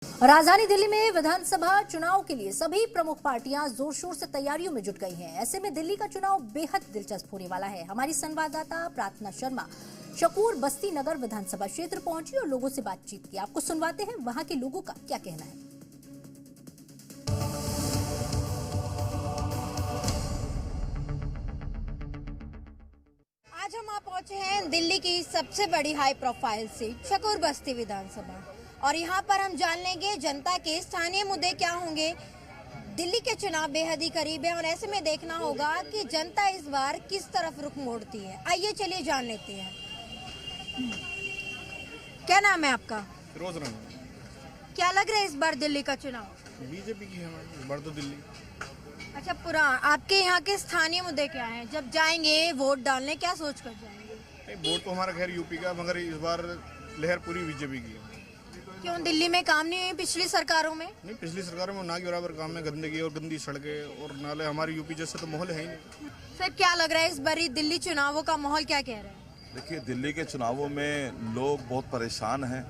राजधानी दिल्ली में विधानसभा चुनाव के लिए सभी प्रमुख पार्टियां जोर शोर से तैयारियों में जुट गई हैं। ऐसे में दिल्ली का चुनाव बेहद दिलचस्प होने वाला है। हमारी संवाददाता प्रार्थना शर्मा शकूर बस्ती नगर विधानसभा क्षेत्र पहुंची और लोगों से बातचीत की। आपको सुनवाते हैं वहां के लोगों का क्या कहना है। आज हम आप पहुंचे हैं दिल्ली की सबसे बड़ी हाई प्रोफाइल सीट शकूर बस्ती विधानसभा और यहां पर हम जान लेंगे जनता के स्थानीय मुद्दे क्या होंगे। दिल्ली के चुनाव बेहद ही करीब है और ऐसे में देखना होगा कि जनता इस बार किस तरफ रुख मोड़ती है। आइए चलिए जान लेते हैं। क्या नाम है आपका? रोज रंग। क्या लग रहा है इस बार दिल्ली का चुनाव? बीजेपी की है हमारी, इस बार तो दिल्ली। अच्छा, पूरा आपके यहाँ के स्थानीय मुद्दे क्या हैं? जब जाएंगे वोट डालने क्या सोच कर जाएंगे? वोट तो हमारा खैर यूपी का, मगर इस बार लहर पूरी बीजेपी की है। क्यों, दिल्ली में काम नहीं हुई पिछली सरकारों में? नहीं, पिछली सरकारों में ना के बराबर काम है। गंदगी और गंदी सड़कें और नाले, हमारी यूपी जैसे तो माहौल है ही नहीं। सर, क्या लग रहा है इस बारी दिल्ली चुनावों का माहौल क्या कह रहा है? देखिए, दिल्ली के चुनावों में लोग बहुत परेशान हैं।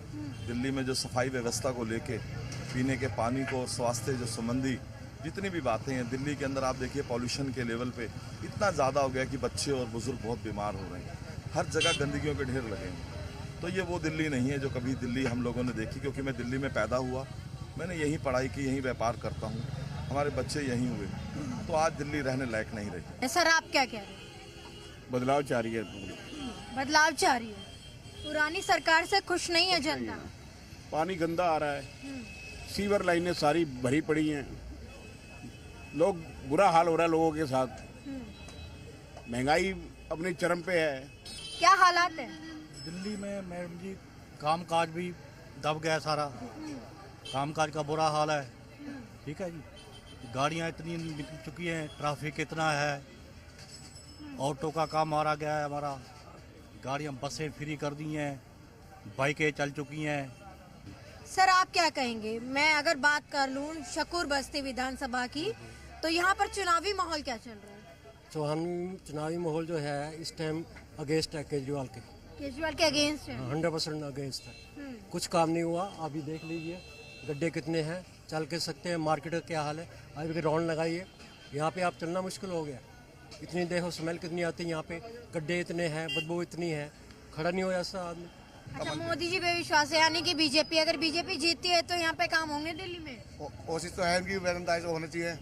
दिल्ली में जो सफाई व्यवस्था को लेके, पीने के पानी को और स्वास्थ्य जो संबंधी जितनी भी बातें हैं, दिल्ली के अंदर आप देखिए पॉल्यूशन के लेवल पे इतना ज़्यादा हो गया कि बच्चे और बुजुर्ग बहुत बीमार हो रहे हैं। हर जगह गंदगियों के ढेर लगे हैं। तो ये वो दिल्ली नहीं है जो कभी दिल्ली हम लोगों ने देखी, क्योंकि मैं दिल्ली में पैदा हुआ, मैंने यहीं पढ़ाई की, यहीं व्यापार करता हूँ, हमारे बच्चे यहीं हुए। तो आज दिल्ली रहने लायक नहीं रही। सर, आप क्या कह रहे हैं? बदलाव चाह रही है। बदलाव चाह रही है। पुरानी सरकार से खुश नहीं है जनता। पानी गंदा आ रहा है, सीवर लाइनें सारी भरी पड़ी हैं, लोग बुरा हाल हो रहा है लोगों के साथ, महंगाई अपने चरम पे है। क्या हालात है दिल्ली में? मैडम जी, कामकाज भी दब गया सारा, कामकाज का बुरा हाल है। ठीक है जी, गाड़ियाँ इतनी निकल चुकी हैं, ट्रैफिक इतना है, ऑटो का काम मारा गया है हमारा, गाड़ियाँ बसें फ्री कर दी हैं, बाइकें चल चुकी हैं। सर, आप क्या कहेंगे? मैं अगर बात कर लूँ शकूर बस्ती विधानसभा की, तो यहाँ पर चुनावी माहौल क्या चल रहा है? चुनावी माहौल जो है इस टाइम अगेंस्ट है केजरीवाल के। केजरीवाल के अगेंस्ट है? 100% अगेंस्ट है। कुछ काम नहीं हुआ। अभी देख लीजिए गड्ढे कितने हैं, चल के सकते हैं। मार्केट का क्या हाल है? अभी राउंड लगाइए, यहाँ पे आप चलना मुश्किल हो गया। इतनी देखो स्मेल कितनी आती है यहाँ पे, गड्ढे इतने हैं, बदबू इतनी है, खड़ा नहीं हो ऐसा आदमी। अच्छा, मोदी जी पे विश्वास है, यानी कि बीजेपी, अगर बीजेपी जीतती है तो यहाँ पे काम होंगे दिल्ली में? कोशिश तो है इनकी, वैलेंटाइन होना चाहिए।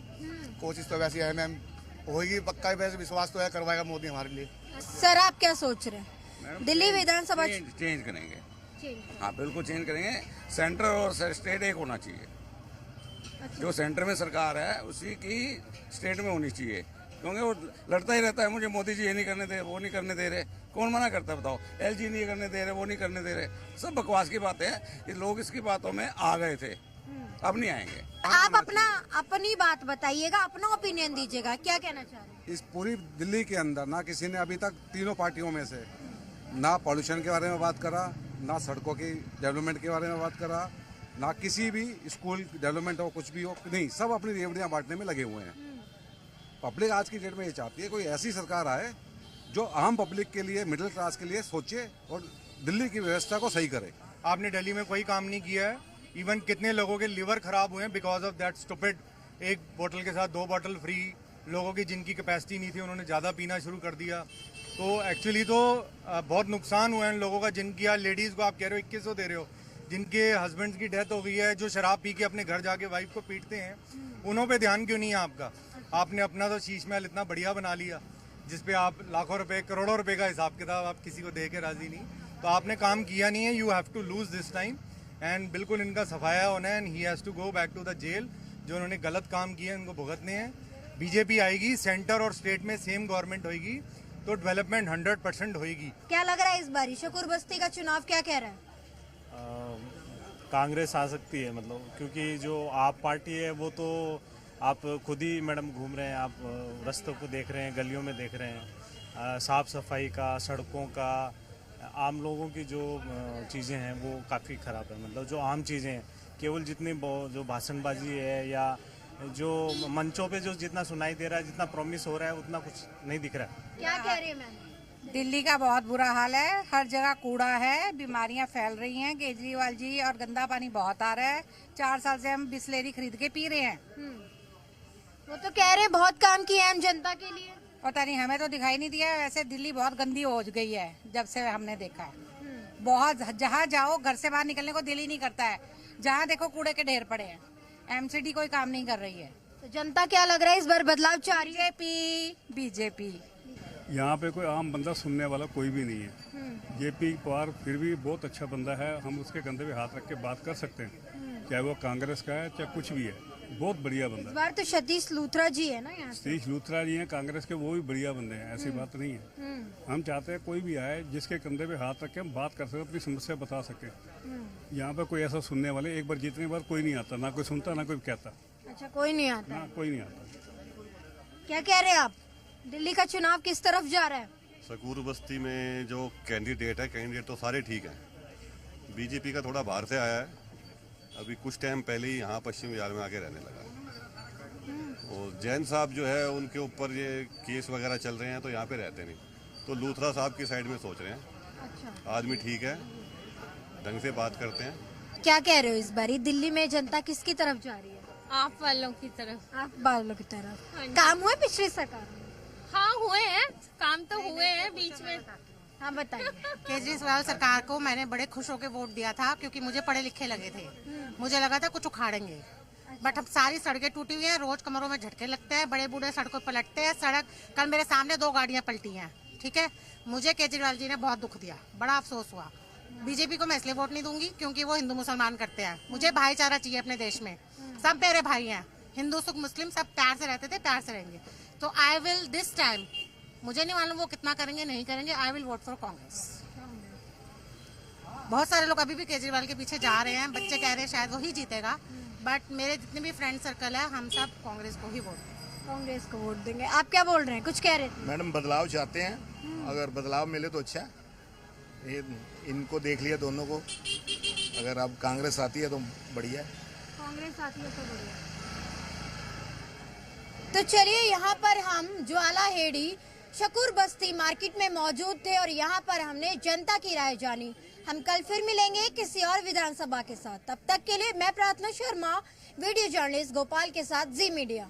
कोशिश तो वैसी है मैम, होगी पक्का। वैसे विश्वास तो है, करवाएगा मोदी हमारे लिए। सर, आप क्या सोच रहे हैं? दिल्ली विधानसभा चेंज करेंगे। हाँ, बिल्कुल चेंज करेंगे। सेंटर और स्टेट एक होना चाहिए। अच्छा। जो सेंटर में सरकार है उसी की स्टेट में होनी चाहिए, क्योंकि वो लड़ता ही रहता है, मुझे मोदी जी ये नहीं करने दे, वो नहीं करने दे रहे। कौन मना करता है बताओ? एलजी नहीं करने दे रहे, वो नहीं करने दे रहे, सब बकवास की बातें हैं। ये लोग इसकी बातों में आ गए थे, अब नहीं आएंगे। आप अपनी बात बताइएगा, अपना ओपिनियन दीजिएगा, क्या कहना चाह रहे हैं? इस पूरी दिल्ली के अंदर ना किसी ने अभी तक तीनों पार्टियों में से ना पॉल्यूशन के बारे में बात करा, ना सड़कों की डेवलपमेंट के बारे में बात करा, ना किसी भी स्कूल डेवलपमेंट हो, कुछ भी हो, नहीं, सब अपनी रेवड़ियाँ बांटने में लगे हुए हैं। पब्लिक आज की डेट में ये चाहती है कोई ऐसी सरकार आए जो आम पब्लिक के लिए, मिडिल क्लास के लिए सोचे और दिल्ली की व्यवस्था को सही करे। आपने दिल्ली में कोई काम नहीं किया है। इवन कितने लोगों के लिवर खराब हुए हैं बिकॉज ऑफ दैट स्टूपिड, एक बोतल के साथ 2 बोतल फ्री। लोगों की जिनकी कैपेसिटी नहीं थी उन्होंने ज़्यादा पीना शुरू कर दिया। तो एक्चुअली तो बहुत नुकसान हुआ है इन लोगों का। जिनकी आज लेडीज़ को आप कह रहे हो 2100 दे रहे हो, जिनके हस्बैंड की डेथ हो गई है, जो शराब पी के अपने घर जाके वाइफ को पीटते हैं, उन्हों पे ध्यान क्यों नहीं है आपका? आपने अपना तो शीश महल इतना बढ़िया बना लिया जिसपे आप लाखों रुपए, करोड़ों रुपए का हिसाब किताब आप किसी को दे के राजी नहीं। तो आपने काम किया नहीं है। You have to lose this time and बिल्कुल इनका सफाया होना है and he has to go back to the jail. जो उन्होंने गलत काम किए इनको भुगतने हैं। बीजेपी आएगी, सेंटर और स्टेट में सेम गवर्नमेंट होगी तो डेवलपमेंट 100% होगी। क्या लग रहा है इस बारी शकूर बस्ती का चुनाव क्या कह रहा है? कांग्रेस आ सकती है, मतलब क्योंकि जो आप पार्टी है वो तो आप खुद ही मैडम घूम रहे हैं, आप रास्तों को देख रहे हैं, गलियों में देख रहे हैं, साफ सफाई का, सड़कों का, आम लोगों की जो चीज़ें हैं वो काफ़ी ख़राब है। मतलब जो आम चीज़ें हैं, केवल जितनी जो भाषणबाजी है या जो मंचों पे जो जितना सुनाई दे रहा है, जितना प्रॉमिस हो रहा है, उतना कुछ नहीं दिख रहा है। क्या कह रही है मैम? दिल्ली का बहुत बुरा हाल है, हर जगह कूड़ा है, बीमारियां फैल रही हैं। केजरीवाल जी और गंदा पानी बहुत आ रहा है। 4 साल से हम बिस्लेरी खरीद के पी रहे हैं। वो तो कह रहे हैं बहुत काम किए हैं हम जनता के लिए। पता नहीं, हमें तो दिखाई नहीं दिया। वैसे दिल्ली बहुत गंदी हो गई है जब से हमने देखा है। बहुत, जहाँ जाओ घर से बाहर निकलने को दिल ही नहीं करता है। जहाँ देखो कूड़े के ढेर पड़े हैं। एमसीडी कोई काम नहीं कर रही है। तो जनता क्या लग रहा है इस बार बदलाव चाह रही है? बीजेपी। यहाँ पे कोई आम बंदा सुनने वाला कोई भी नहीं है। जेपी पवार फिर भी बहुत अच्छा बंदा है, हम उसके कंधे पे हाथ रख के बात कर सकते हैं, चाहे वो कांग्रेस का है चाहे कुछ भी है। बहुत बढ़िया बंदा इस बार तो सतीश लूथरा जी है ना यहाँ से। सतीश लूथरा जी हैं कांग्रेस के, वो भी बढ़िया बंदे हैं, ऐसी बात नहीं है। हम चाहते हैं कोई भी आए जिसके कंधे पे हाथ रख के हम बात कर सकें, अपनी समस्या बता सकें। यहाँ पे कोई ऐसा सुनने वाले एक बार जीतने के बाद कोई नहीं आता, ना कोई सुनता ना कोई कहता। अच्छा, कोई नहीं आता? ना कोई नहीं आता। क्या कह रहे हैं आप? दिल्ली का चुनाव किस तरफ जा रहा है? शकूर बस्ती में जो कैंडिडेट तो सारे ठीक हैं। बीजेपी का थोड़ा बाहर से आया है, अभी कुछ टाइम पहले ही यहाँ पश्चिम बिहार में आके रहने लगा। और जैन साहब जो है उनके ऊपर ये केस वगैरह चल रहे हैं तो यहाँ पे रहते नहीं, तो लूथरा साहब की साइड में सोच रहे हैं। अच्छा। आदमी ठीक है, ढंग से बात करते हैं। क्या कह रहे हो इस बारी दिल्ली में जनता किसकी तरफ जा रही है? आप वालों की तरफ। आप वालों की तरफ। काम हुए पिछली सरकार में? हाँ हुए हैं, काम तो हुए हैं बीच में। हाँ बताइए। केजरीवाल सरकार को मैंने बड़े खुश होकर वोट दिया था, क्योंकि मुझे पढ़े लिखे लगे थे। मुझे लगा था कुछ उखाड़ेंगे, बट अब सारी सड़कें टूटी हुई हैं, रोज कमरों में झटके लगते हैं, बड़े बूढ़े सड़कों पर पलटते हैं। कल मेरे सामने 2 गाड़ियां पलटी हैं, ठीक है। मुझे केजरीवाल जी ने बहुत दुख दिया, बड़ा अफसोस हुआ। बीजेपी को मैं इसलिए वोट नहीं दूंगी क्योंकि वो हिंदू मुसलमान करते हैं। मुझे भाईचारा चाहिए अपने देश में, सब मेरे भाई हैं, हिंदू सिख मुस्लिम सब प्यार से रहते थे, प्यार से रहेंगे। तो आई विल दिस टाइम, मुझे नहीं मालूम वो कितना करेंगे नहीं करेंगे, I will vote for Congress. बहुत सारे लोग अभी भी केजरीवाल के पीछे जा रहे हैं, बच्चे कह रहे हैं शायद वही जीतेगा, बट मेरे जितने भी फ्रेंड सर्कल है हम सब कांग्रेस को ही कांग्रेस को वोट देंगे। आप क्या बोल रहे हैं, कुछ कह रहे थे? मैडम बदलाव चाहते हैं, अगर बदलाव मिले तो अच्छा। ये इनको देख लिया दोनों को, अगर अब कांग्रेस आती है तो बढ़िया है। कांग्रेस आती है तो बढ़िया। तो चलिए, यहाँ पर हम ज्वाला हेड़ी शकूर बस्ती मार्केट में मौजूद थे और यहाँ पर हमने जनता की राय जानी। हम कल फिर मिलेंगे किसी और विधानसभा के साथ। तब तक के लिए मैं प्रार्थना शर्मा, वीडियो जर्नलिस्ट गोपाल के साथ जी मीडिया।